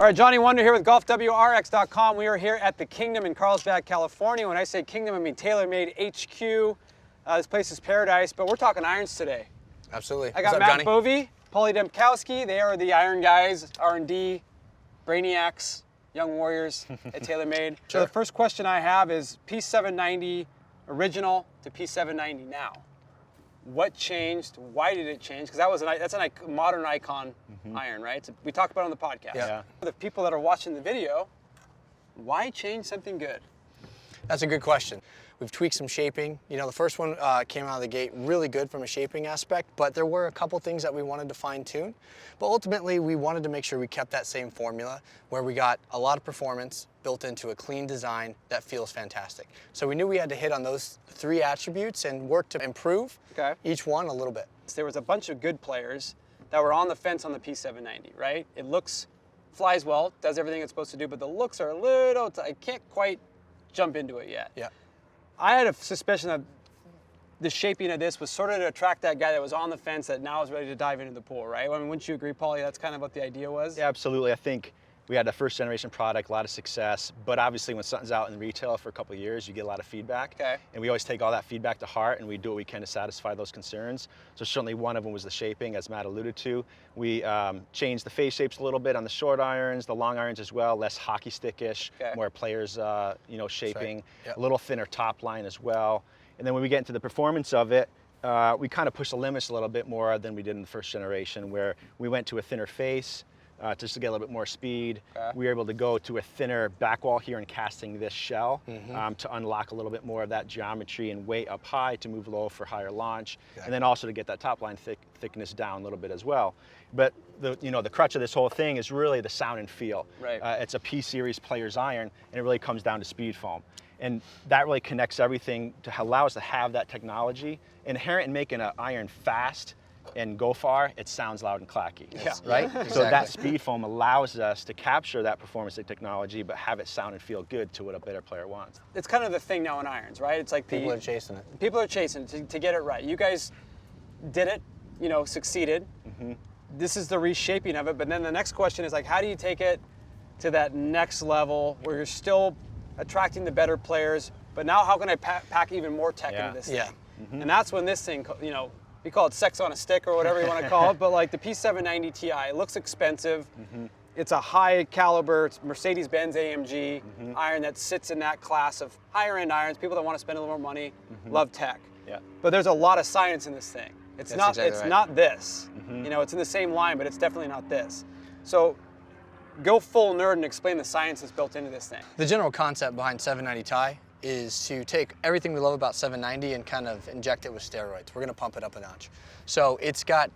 All right, Johnny Wunder here with golfwrx.com. We are here at the Kingdom in Carlsbad, California. When I say Kingdom, I mean TaylorMade HQ. This place is paradise, but we're talking irons today. Absolutely. I got Matt Bovee, Demkowski. They are the iron guys, R&D, brainiacs, young warriors at TaylorMade. Sure. So the first question I have is P790 original to P790 now. What changed? Why did it change? Because that's a modern icon iron, right? We talked about it on the podcast. Yeah. For the people that are watching the video, why change something good? That's a good question. We've tweaked some shaping. You know, the first one came out of the gate really good from a shaping aspect, but there were a couple things that we wanted to fine tune. But ultimately, we wanted to make sure we kept that same formula where we got a lot of performance built into a clean design that feels fantastic. So we knew we had to hit on those three attributes and work to improve each one a little bit. There was a bunch of good players that were on the fence on the P790, right? It flies well, does everything it's supposed to do, but the looks are a little, I can't quite jump into it yet. Yeah. I had a suspicion that the shaping of this was sort of to attract that guy that was on the fence that now is ready to dive into the pool, right? I mean, wouldn't you agree, Paulie? That's kind of what the idea was? Yeah, absolutely. I think we had a first generation product, a lot of success, but obviously when something's out in retail for a couple of years, you get a lot of feedback. Okay. And we always take all that feedback to heart and we do what we can to satisfy those concerns. So certainly one of them was the shaping, as Matt alluded to. We changed the face shapes a little bit on the short irons, the long irons as well, less hockey stickish, more players, shaping, a little thinner top line as well. And then when we get into the performance of it, we kind of pushed the limits a little bit more than we did in the first generation, where we went to a thinner face, just to get a little bit more speed. We were able to go to a thinner back wall here and casting this shell to unlock a little bit more of that geometry and weight up high to move low for higher launch, and then also to get that top line thickness down a little bit as well. But the crutch of this whole thing is really the sound and feel. Right. It's a P-series player's iron, and it really comes down to speed foam. And that really connects everything to allow us to have that technology. Inherent in making an iron fast and go far, it sounds loud and clacky, right? Exactly. So that speed foam allows us to capture that performance technology, but have it sound and feel good to what a better player wants. It's kind of the thing now in irons, right? It's like people are chasing it. People are chasing it to get it right. You guys did it, succeeded. This is the reshaping of it, but then the next question is like, how do you take it to that next level where you're still attracting the better players, but now how can I pack even more tech into this thing? And that's when this thing, we call it sex on a stick or whatever you want to call it, but like the P790 Ti, it looks expensive. It's a high caliber, it's Mercedes-Benz AMG iron that sits in that class of higher end irons. People that want to spend a little more money love tech. But there's a lot of science in this thing. It's not this. It's in the same line, but it's definitely not this. So go full nerd and explain the science that's built into this thing. The general concept behind 790 Ti is to take everything we love about 790 and kind of inject it with steroids. We're going to pump it up a notch. So it's got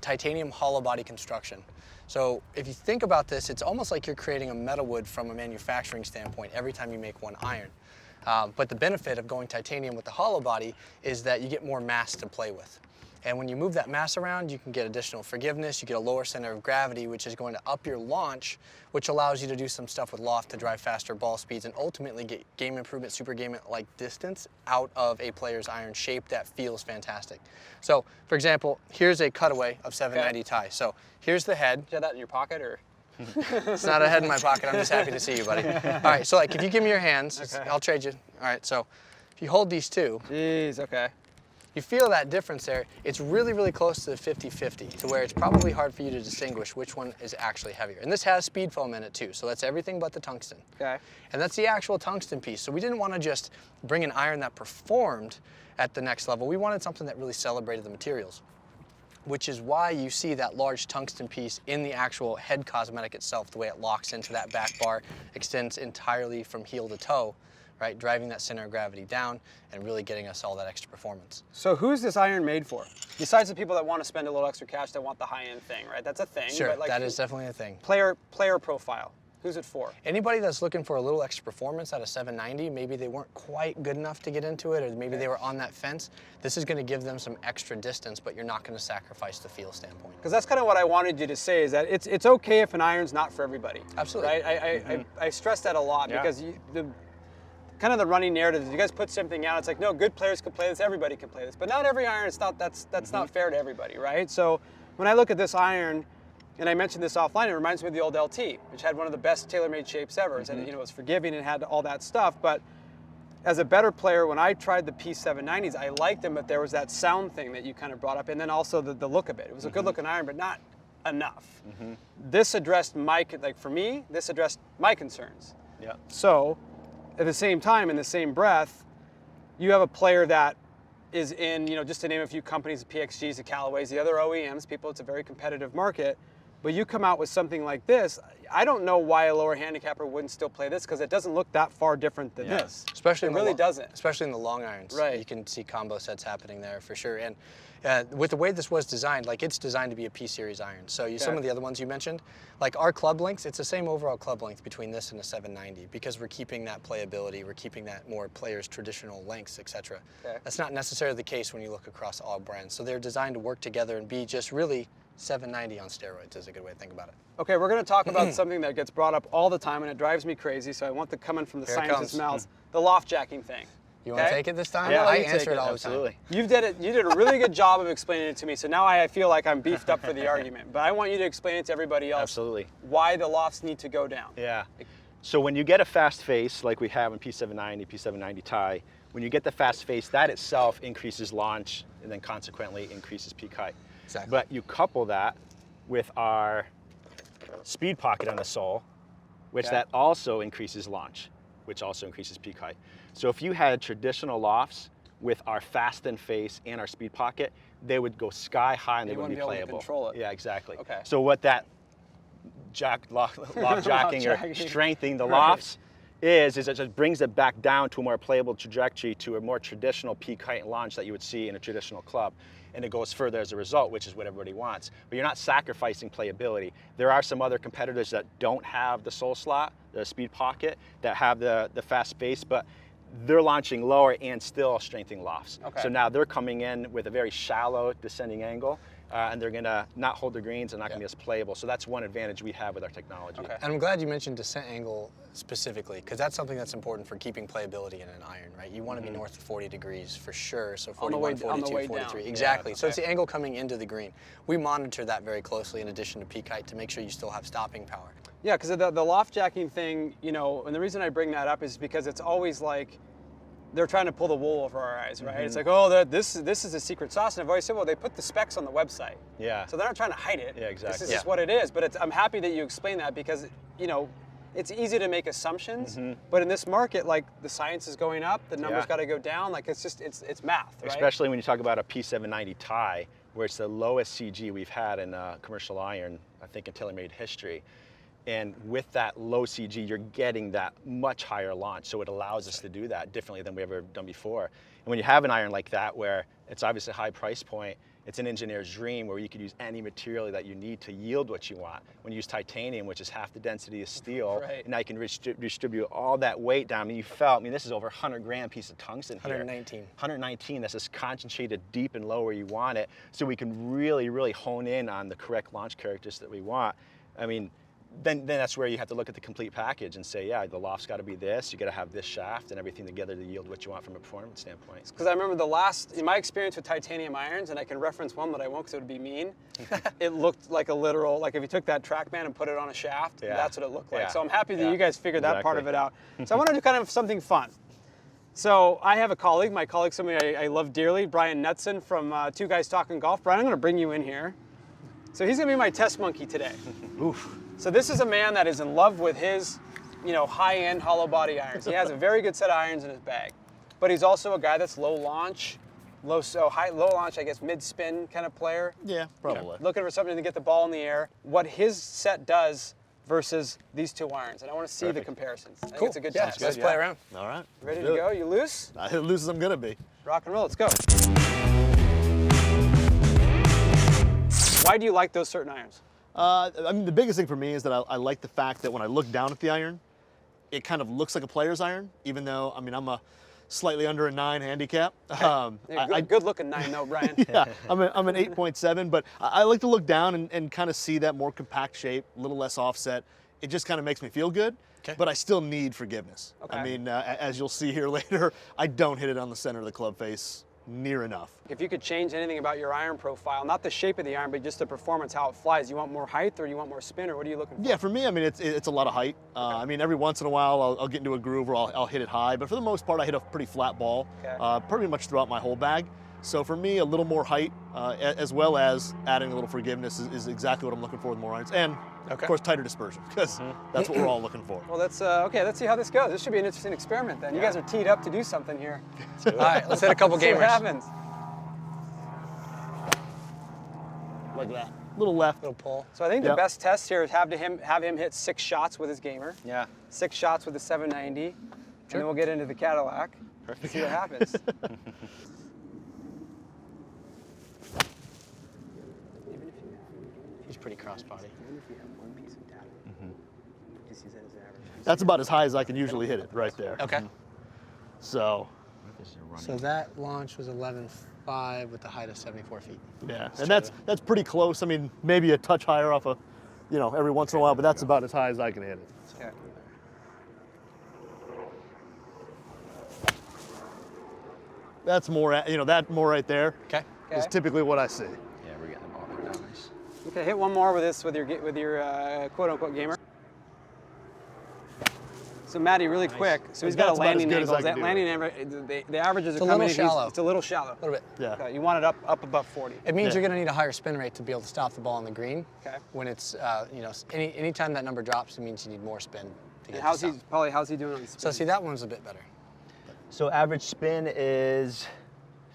titanium hollow body construction. So if you think about this, it's almost like you're creating a metal wood from a manufacturing standpoint every time you make one iron. But the benefit of going titanium with the hollow body is that you get more mass to play with. And when you move that mass around, you can get additional forgiveness, you get a lower center of gravity, which is going to up your launch, which allows you to do some stuff with loft to drive faster ball speeds and ultimately get game improvement, super game-like distance out of a player's iron shape that feels fantastic. So, for example, here's a cutaway of 790 Ti. So here's the head. Do you have that in your pocket or? It's not a head in my pocket, I'm just happy to see you, buddy. All right, so like if you give me your hands, I'll trade you. All right, so if you hold these two. Jeez, okay. You feel that difference there. It's really, really close to the 50-50, to where it's probably hard for you to distinguish which one is actually heavier. And this has speed foam in it too, so that's everything but the tungsten. Okay. And that's the actual tungsten piece. So we didn't want to just bring an iron that performed at the next level. We wanted something that really celebrated the materials, which is why you see that large tungsten piece in the actual head cosmetic itself, the way it locks into that back bar, extends entirely from heel to toe, right, driving that center of gravity down and really getting us all that extra performance. So who's this iron made for? Besides the people that want to spend a little extra cash that want the high-end thing, right? That's a thing. Sure, but like, that is definitely a thing. Player profile, who's it for? Anybody that's looking for a little extra performance out of 790, maybe they weren't quite good enough to get into it, or maybe they were on that fence, this is going to give them some extra distance, but you're not going to sacrifice the feel standpoint. Because that's kind of what I wanted you to say, is that it's okay if an iron's not for everybody. Absolutely. Right? I stress that a lot because kind of the running narrative is you guys put something out, it's like, no, good players can play this, everybody can play this. But not every iron, that's not fair to everybody, right? So when I look at this iron, And I mentioned this offline, it reminds me of the old LT, which had one of the best TaylorMade shapes ever. And it was forgiving and had all that stuff. But as a better player, when I tried the P790s, I liked them, but there was that sound thing that you kind of brought up, and then also the look of it. It was a good looking iron, but not enough. This addressed for me, this addressed my concerns. Yeah. So, at the same time, in the same breath, you have a player that is in, just to name a few companies, the PXGs, the Callaways, the other OEMs, it's a very competitive market. But you come out with something like this, I don't know why a lower handicapper wouldn't still play this, because it doesn't look that far different than this. Especially it really doesn't. Especially in the long irons. Right. You can see combo sets happening there for sure. And with the way this was designed, it's designed to be a P-series iron. So some of the other ones you mentioned, our club lengths, it's the same overall club length between this and a 790, because we're keeping that playability, we're keeping that more players' traditional lengths, etc. That's not necessarily the case when you look across all brands. So they're designed to work together and be just really 790 on steroids is a good way to think about it. Okay, we're going to talk about something that gets brought up all the time, and it drives me crazy, so I want the coming from the scientists' mouths, the loft jacking thing. You want to take it this time? Yeah, I answer it all the time. You did a really good job of explaining it to me, so now I feel like I'm beefed up for the argument. But I want you to explain it to everybody else. Absolutely. Why the lofts need to go down. Yeah. So when you get a fast face, like we have in P790, P790 Ti, when you get the fast face, that itself increases launch and then consequently increases peak height. Exactly. But you couple that with our speed pocket on the sole, which that also increases launch, which also increases peak height. So if you had traditional lofts with our fasten face and our speed pocket, they would go sky high and they wouldn't be playable. Able to control it. Yeah, exactly. Okay. So what that loft jacking or strengthening the lofts is it just brings it back down to a more playable trajectory, to a more traditional peak height and launch that you would see in a traditional club. And it goes further as a result, which is what everybody wants. But you're not sacrificing playability. There are some other competitors that don't have the sole slot, the speed pocket, that have the fast face, but they're launching lower and still strengthening lofts. So now they're coming in with a very shallow descending angle, and they're gonna not hold the greens and not gonna be as playable. So that's one advantage we have with our technology. And I'm glad you mentioned descent angle specifically, because that's something that's important for keeping playability in an iron, right? You want to be north of 40 degrees for sure, so 41, 42, 43. Exactly. So it's the angle coming into the green. We monitor that very closely in addition to peak height to make sure you still have stopping power. Yeah, because the loft jacking thing, and the reason I bring that up is because it's always like they're trying to pull the wool over our eyes, right? It's like, oh, this is a secret sauce, and I've always said, well, they put the specs on the website. Yeah. So they're not trying to hide it. Yeah, exactly. This is just what it is. But I'm happy that you explain that, because it's easy to make assumptions, but in this market, the science is going up, the numbers got to go down. It's math, right? Especially when you talk about a P790 Ti, where it's the lowest CG we've had in commercial iron, I think, in TaylorMade history. And with that low CG, you're getting that much higher launch. So it allows us to do that differently than we've ever done before. And when you have an iron like that, where it's obviously a high price point, it's an engineer's dream where you could use any material that you need to yield what you want. When you use titanium, which is half the density of steel, and now you can distribute all that weight down. This is over 100 gram piece of tungsten here. 119. 119, that's just concentrated deep and low where you want it. So we can really, really hone in on the correct launch characteristics that we want. Then that's where you have to look at the complete package and say, yeah, the loft's got to be this, you got to have this shaft and everything together to yield what you want from a performance standpoint. Because I remember in my experience with titanium irons, and I can reference one, but I won't because it would be mean, it looked like a literal, if you took that TrackMan and put it on a shaft, that's what it looked like. So I'm happy that you guys figured that part of it out. So I want to do kind of something fun. So I have a colleague, somebody I love dearly, Brian Knudson from Two Guys Talking Golf. Brian, I'm going to bring you in here. So he's going to be my test monkey today. Oof. So this is a man that is in love with his, high-end hollow body irons. He has a very good set of irons in his bag. But he's also a guy that's low launch, low launch, I guess, mid-spin kind of player. Yeah, probably. Looking for something to get the ball in the air. What his set does versus these two irons. And I want to see the comparisons. I think it's a good test. Let's play around. All right. Ready to go? You loose? As loose as I'm going to be. Rock and roll. Let's go. Why do you like those certain irons? The biggest thing for me is that I like the fact that when I look down at the iron, it kind of looks like a player's iron, even though, I'm a slightly under a 9 handicap. Good looking 9 though, Brian. Yeah, I'm an 8.7, but I like to look down and kind of see that more compact shape, a little less offset. It just kind of makes me feel good, but I still need forgiveness. Okay. As you'll see here later, I don't hit it on the center of the club face near enough. If you could change anything about your iron profile, not the shape of the iron, but just the performance, how it flies, you want more height or you want more spin, or what are you looking for? Yeah, for me, I mean, it's a lot of height. I mean, every once in a while, I'll get into a groove where I'll hit it high, but for the most part, I hit a pretty flat ball, pretty much throughout my whole bag. So for me, a little more height, as well as adding a little forgiveness is exactly what I'm looking for with more irons. And, of course, tighter dispersion, because that's what we're all looking for. Well, that's, okay, let's see how this goes. This should be an interesting experiment then. You guys are teed up to do something here. All right, let's hit a couple See what gamers. happens. Like that. Little left. Little pull. So I think the best test here is have him hit 6 shots with his gamer. Yeah. 6 shots with the 790. And then we'll get into the Cadillac. Perfect. See what happens. He's pretty crossbody. That's about as high as I can usually hit it right there. Okay. So that launch was 11.5 with the height of 74 feet. yeah, and that's pretty close. I mean, maybe a touch higher off a, every once in a while, but that's about as high as I can hit it. Okay. That's more, that more right there Okay. is typically what I see. Yeah, we're getting the ball there. Nice. Okay, hit one more with this with your quote-unquote gamer. So Matty, really quick. So he's got a That's about as landing good as angle. I can That do landing angle, the averages are a coming little in. shallow. It's a little shallow. A little bit. Yeah. Okay, you want it up above 40. It means Yeah. you're going to need a higher spin rate to be able to stop the ball on the green. Okay. When it's, anytime that number drops, it means you need more spin to get And to how's stop. he doing on the spin? So see, that one's a bit better. So average spin is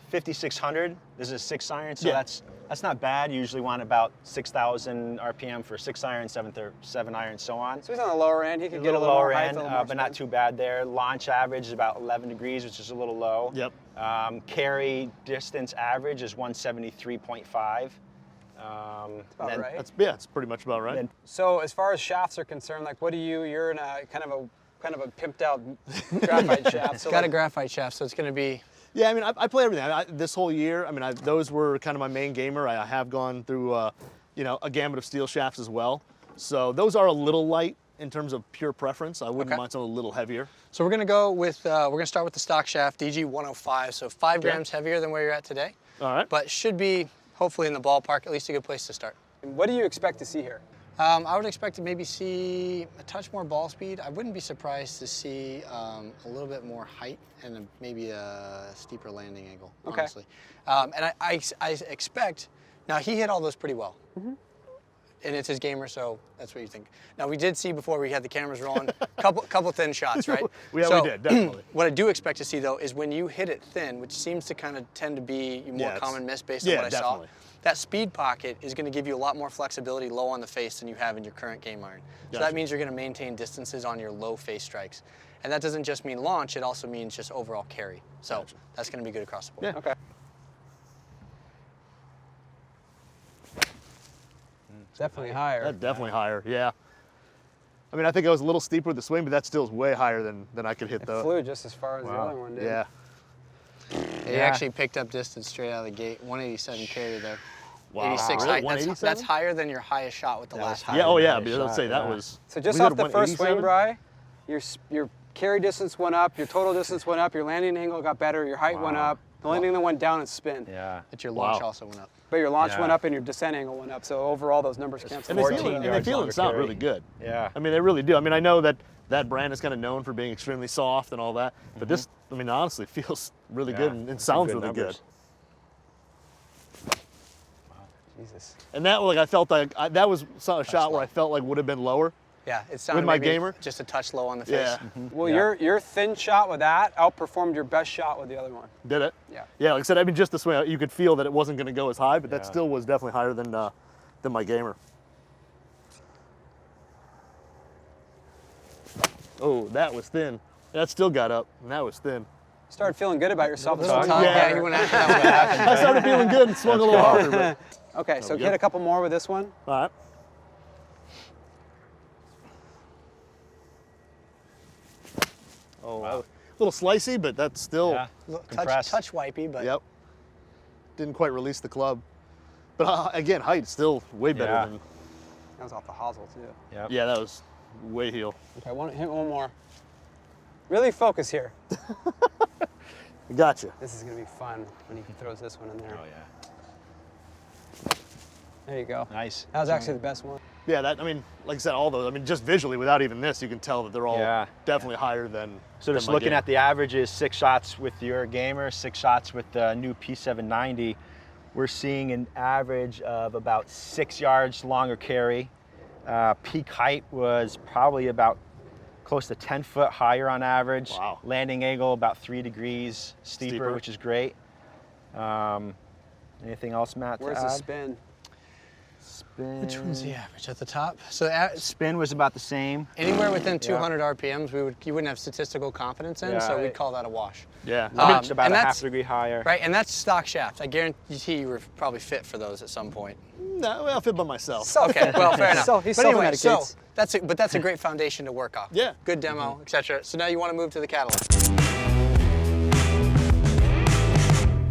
5,600. This is a 6 iron, so that's not bad. You usually want about 6,000 RPM for 6 iron, 7 iron, so on. So he's on the lower end. He could A get a little little lower more height, end, a little more but not spin. too bad there. Launch average is about 11 degrees, which is a little low. Yep. Carry distance average is 173.5. About right. It's pretty much about right. So as far as shafts are concerned, like you're in a kind of a pimped out graphite shaft. So Got a graphite shaft, so it's going to be. Yeah, I mean, I play everything. This whole year, I mean, those were kind of my main gamer. I have gone through, a gamut of steel shafts as well. So those are a little light in terms of pure preference. I wouldn't mind something a little heavier. So we're going to go with, we're going to start with the stock shaft, DG 105, so 5 grams heavier than where you're at today. All right. But should be, hopefully in the ballpark, at least a good place to start. what do you expect to see here? I would expect to maybe see a touch more ball speed. I wouldn't be surprised to see a little bit more height and maybe a steeper landing angle, honestly. And I expect, now he hit all those pretty well. And it's his gamer, so that's what you think. Now we did see before we had the cameras rolling, couple thin shots, right? We did, definitely. What I do expect to see though is when you hit it thin, which seems to kind of tend to be your more common miss based on what I saw. That speed pocket is going to give you a lot more flexibility low on the face than you have in your current game iron. So that means you're going to maintain distances on your low face strikes. And that doesn't just mean launch, it also means just overall carry. So that's going to be good across the board. Yeah. Okay. Definitely higher. That's definitely higher, yeah. I mean, I think I was a little steeper with the swing, but that still is way higher than I could hit though. Flew just as far as the other one did. Yeah. He actually picked up distance straight out of the gate. 187 carry there. Wow. 86 Really? height. 187? That's higher than your highest shot with the last higher. Yeah, oh yeah, Nice because I'd shot, say that yeah. was. So just we off had the first swing, 187? Bri, your carry distance went up, your total distance went up, your landing angle got better, your height went up. The only thing that went down is spin. Yeah. But your launch also went up. But your launch Yeah. went up and your descent angle went up. So overall, those numbers cancel. And they 14 feel, and they yards feel and longer sound carry. really good. Yeah. I mean, they really do. I mean, I know that brand is kind of known for being extremely soft and all that, but this, I mean, honestly feels really good and That's sounds some really numbers. good. Jesus. And that, like, I felt like that was a shot where I felt like would have been lower. Yeah, it sounded my maybe gamer? just a touch low on the face. Yeah. Well, your thin shot with that outperformed your best shot with the other one. Did it? Yeah. Yeah, like I said, I mean, just the swing, you could feel that it wasn't going to go as high, but that Yeah. still was definitely higher than my gamer. Oh, that was thin. That still got up, and that was thin. Started feeling good about yourself. Little This tongue, one. yeah, you went after that one. I started feeling good and swung a little harder. But, Okay, so we hit go. a couple more with this one. all right. Oh, a little slicey, but that's still, Yeah. Touch, touch wipey, but yep. Didn't quite release the club. But again, height still way better Yeah. than, That was off the hosel too. Yep. yeah, that was way heel. Okay, hit one more. Really focus here. Gotcha. This is gonna be fun when he throws this one in there. Oh yeah. There you go. Nice. That was actually the best one. Yeah, that, I mean, like I said, all those, I mean, just visually, without even this, you can tell that they're all definitely higher than. So just looking at the averages, 6 shots with your gamer, 6 shots with the new P790, we're seeing an average of about 6 yards longer carry. Peak height was probably about close to 10 foot higher on average. Wow. Landing angle about 3 degrees steeper, which is great. Anything else, Matt? Where's the spin? Spin. Which one's the average at the top? So Spin was about the same. anywhere within 200 RPMs, you wouldn't have statistical confidence in, so we'd call that a wash. Yeah. It's about and a that's- half degree higher. Right, and that's stock shaft. I guarantee you were probably fit for those at some point. No, I'll fit by myself. Okay, well, fair enough. He But anyway, so self-medicates. that's a great foundation to work off. Yeah. Good demo, etc. So now you want to move to the Cadillac.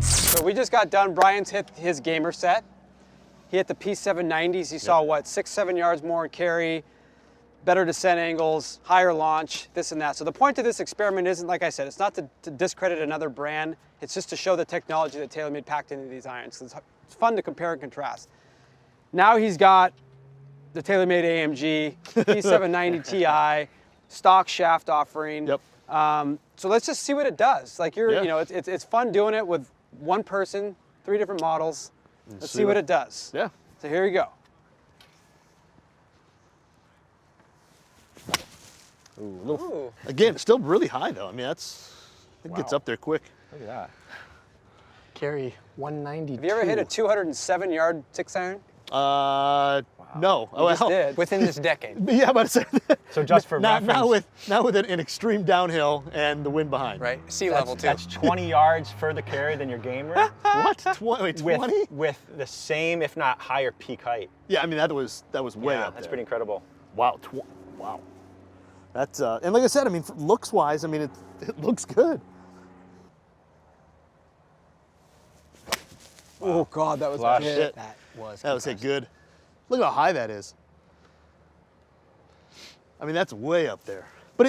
So we just got done. Brian's hit his gamer set. He hit the P790s. He saw what, 6-7 yards more in carry, better descent angles, higher launch, this and that. So the point of this experiment isn't, like I said, it's not to discredit another brand. It's just to show the technology that TaylorMade packed into these irons. It's fun to compare and contrast. Now he's got the TaylorMade AMG, P790 Ti, stock shaft offering. Yep. So let's just see what it does. Like Yeah. you know, it's fun doing it with one person, 3 different models. Let's see what it does. Yeah. So here we go. Ooh. Again, still really high though. I mean, it gets up there quick. Look at that. Carry 192. Have you ever hit a 207-yard 6-iron? No. You just did. Within this decade? Yeah, I'm about to say. So just for now reference, with an extreme downhill and the wind behind. Right, sea level too. that's 20 yards further carry than your gamer. What? Wait, 20? With the same, if not higher, peak height. Yeah, I mean that was way up That's there. pretty incredible. Wow. Wow. That's and like I said, I mean, looks wise, I mean it looks good. Oh God, that was Flush. good. Shit. That was hit good. Look how high that is. I mean, that's way up there. But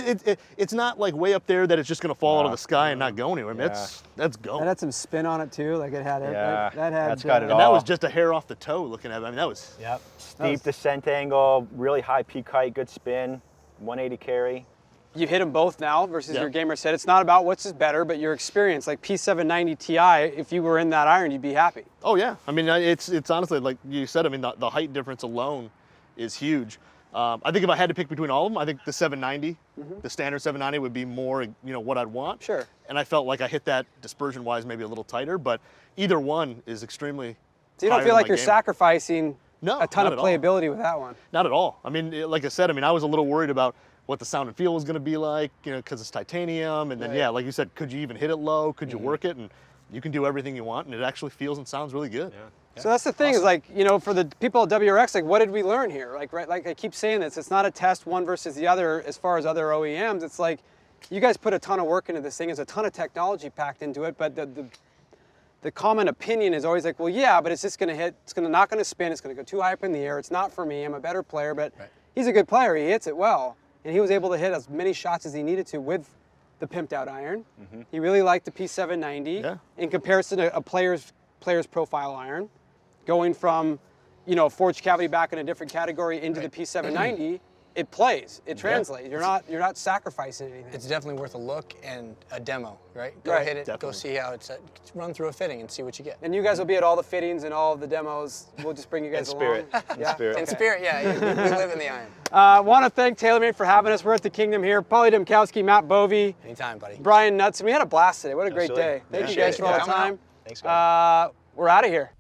it's not like way up there that it's just gonna fall out of the sky and not go anywhere. I mean, that's going. That had some spin on it too. Like it had. Yeah, that had. that's got it And all. that was just a hair off the toe looking at it. I mean, that was. Yep. Steep descent angle, really high peak height, good spin, 180 carry. You hit them both now versus Yeah. your gamer set. It's not about what's better, but your experience. Like P790 Ti, if you were in that iron, you'd be happy. Oh yeah. I mean, it's honestly like you said. I mean, the height difference alone is huge. I think if I had to pick between all of them, I think the 790, the standard 790 would be more, what I'd want. Sure. And I felt like I hit that dispersion-wise maybe a little tighter, but either one is extremely. So you don't higher feel than like my you're gamer. sacrificing No, a ton not of at all. playability with that one. Not at all. I mean, like I said, I mean, I was a little worried about what the sound and feel was going to be like, because it's titanium, and then Right. like you said, could you even hit it low? Could you work it? And you can do everything you want, and it actually feels and sounds really good. So that's the thing is like, for the people at WRX, like what did we learn here? Like, right, like I keep saying this, it's not a test one versus the other as far as other OEMs. It's like, you guys put a ton of work into this thing. There's a ton of technology packed into it, but the common opinion is always like, well, yeah, but it's just gonna hit, not gonna spin, it's gonna go too high up in the air. It's not for me, I'm a better player, but he's a good player, he hits it well. And he was able to hit as many shots as he needed to with the pimped out iron. He really liked the P790 in comparison to a player's profile iron. Going from, forged cavity back in a different category into the P790, it plays, it translates. You're not sacrificing anything. It's definitely worth a look and a demo, right? Go Right. hit it, go Definitely. see how it's, run through a fitting and see what you get. And you guys will be at all the fittings and all of the demos. We'll just bring you guys In spirit. along. In spirit. In spirit, yeah, we live in the iron. Want to thank TaylorMade for having us. We're at the Kingdom here. Paulie Demkowski, Matt Bovee, Anytime, buddy. Brian Knudson. We had a blast today. What a great Absolutely. day. Thank you Appreciate guys it. for all the Coming time. out. Thanks, guys. We're out of here.